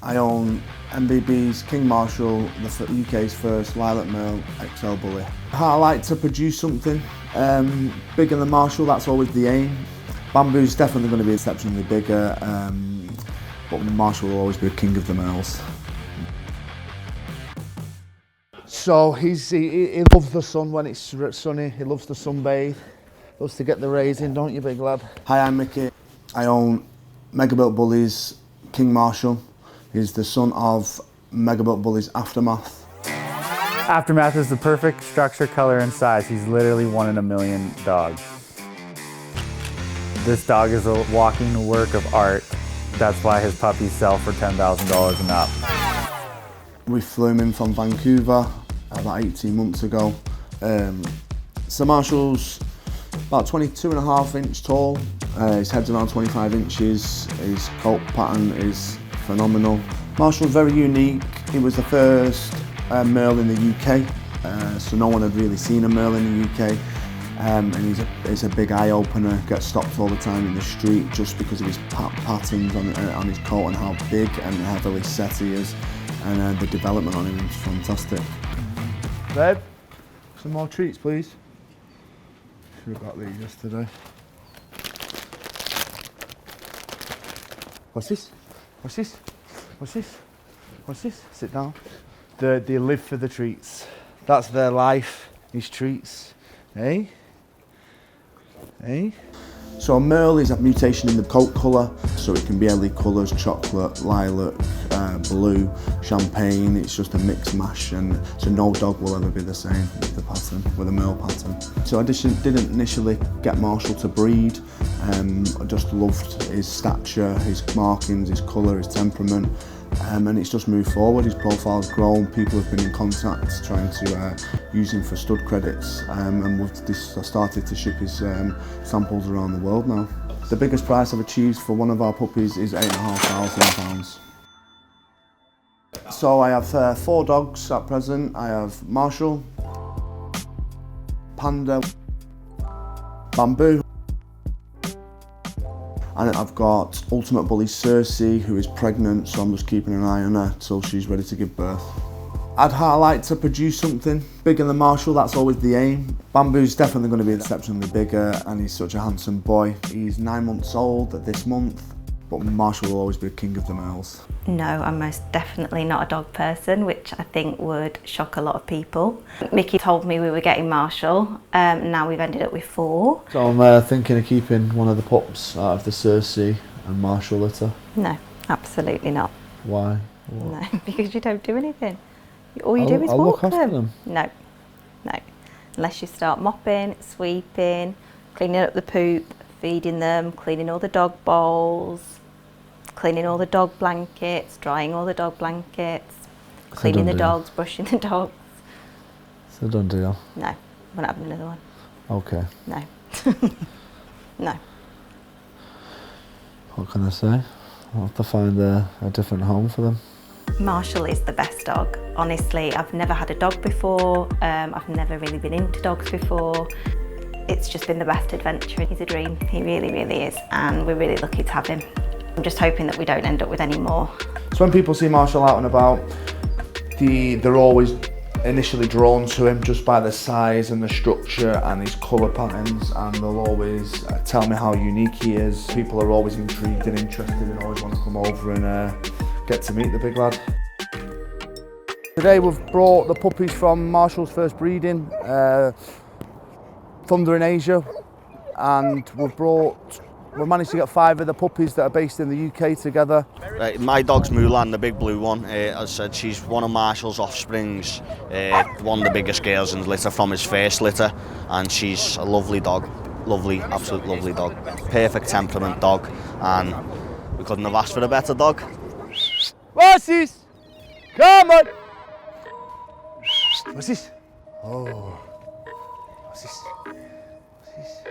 I own MegaBuilt King Marshall, the UK's first lilac merle XL bully. I like to produce something bigger than Marshall, that's always the aim. Bamboo's definitely going to be exceptionally bigger, but Marshall will always be the king of the merles. So he loves the sun when it's sunny, he loves to sunbathe, loves to get the rays in, don't you, big lad? Hi, I'm Mikki. I own MegaBuilt Bullies King Marshall. He's the son of MegaBuilt Bullies Aftermath. Aftermath is the perfect structure, color, and size. He's literally 1 in a million dog. This dog is a walking work of art. That's why his puppies sell for $10,000 and up. We flew him in from Vancouver about 18 months ago. So Marshall's about 22.5 inch tall. His head's around 25 inches. His coat pattern is phenomenal. Marshall's very unique. He was the first merle in the UK, so no one had really seen a merle in the UK. And he's a big eye opener. Gets stopped all the time in the street just because of his patterns on his coat and how big and heavily set he is. And the development on him is fantastic. Babe, some more treats, please. Should have got these yesterday. What's this? What's this? What's this? What's this? Sit down. They live for the treats. That's their life, these treats. Hey? Hey? So a merle is a mutation in the coat colour, so it can be any colours, chocolate, lilac, blue, champagne. It's just a mixed mash, and so no dog will ever be the same with the pattern, with a merle pattern. So I didn't initially get Marshall to breed. I just loved his stature, his markings, his colour, his temperament, and it's just moved forward. His profile's grown. People have been in contact trying to use him for stud credits, and we've started to ship his samples around the world now. The biggest price I've achieved for one of our puppies is £8,500. So I have 4 dogs at present. I have Marshall, Panda, Bamboo, and I've got Ultimate Bully Cersei, who is pregnant, so I'm just keeping an eye on her till she's ready to give birth. I'd like to produce something bigger than Marshall, that's always the aim. Bamboo's definitely going to be exceptionally bigger, and he's such a handsome boy. He's 9 months old this month, but Marshall will always be the king of the merles. No, I'm most definitely not a dog person, which I think would shock a lot of people. Mikki told me we were getting Marshall, now we've ended up with 4. So I'm thinking of keeping one of the pups out of the Cersei and Marshall litter. No, absolutely not. Why? What? No, because you don't do anything. All you do is I'll walk look after them. No, no. Unless you start mopping, sweeping, cleaning up the poop, feeding them, cleaning all the dog bowls, cleaning all the dog blankets, drying all the dog blankets, cleaning the dogs, brushing the dogs. It's a done deal. No, we're not having another one. Okay. No. No. What can I say? I'll have to find a different home for them. Marshall is the best dog. Honestly, I've never had a dog before. I've never really been into dogs before. It's just been the best adventure. He's a dream. He really, really is. And we're really lucky to have him. I'm just hoping that we don't end up with any more. So when people see Marshall out and about, they're always initially drawn to him just by the size and the structure and his colour patterns, and they'll always tell me how unique he is. People are always intrigued and interested and always want to come over and get to meet the big lad. Today we've brought the puppies from Marshall's first breeding, Thunder in Asia, and we've managed to get 5 of the puppies that are based in the UK together. Right, my dog's Mulan, the big blue one. As I said, she's one of Marshall's offsprings, one of the biggest girls in the litter from his first litter, and she's a lovely dog, lovely, absolute lovely dog. Perfect temperament dog, and we couldn't have asked for a better dog. What's this? Come on! What's this? Oh. What's this? What's this?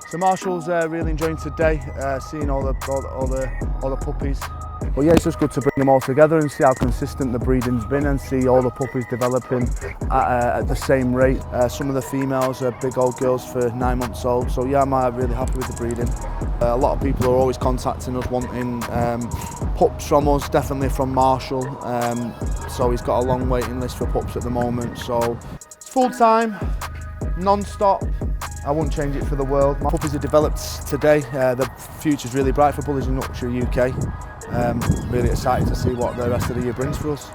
So Marshall's really enjoying today, seeing all the puppies. But yeah, it's just good to bring them all together and see how consistent the breeding's been and see all the puppies developing at the same rate. Some of the females are big old girls for 9 months old, so yeah, I'm really happy with the breeding. A lot of people are always contacting us wanting pups from us, definitely from Marshall, so he's got a long waiting list for pups at the moment, so it's full time, non-stop. I wouldn't change it for the world. My puppies are developed today. The future's really bright for Bullies Luxury UK. Really excited to see what the rest of the year brings for us.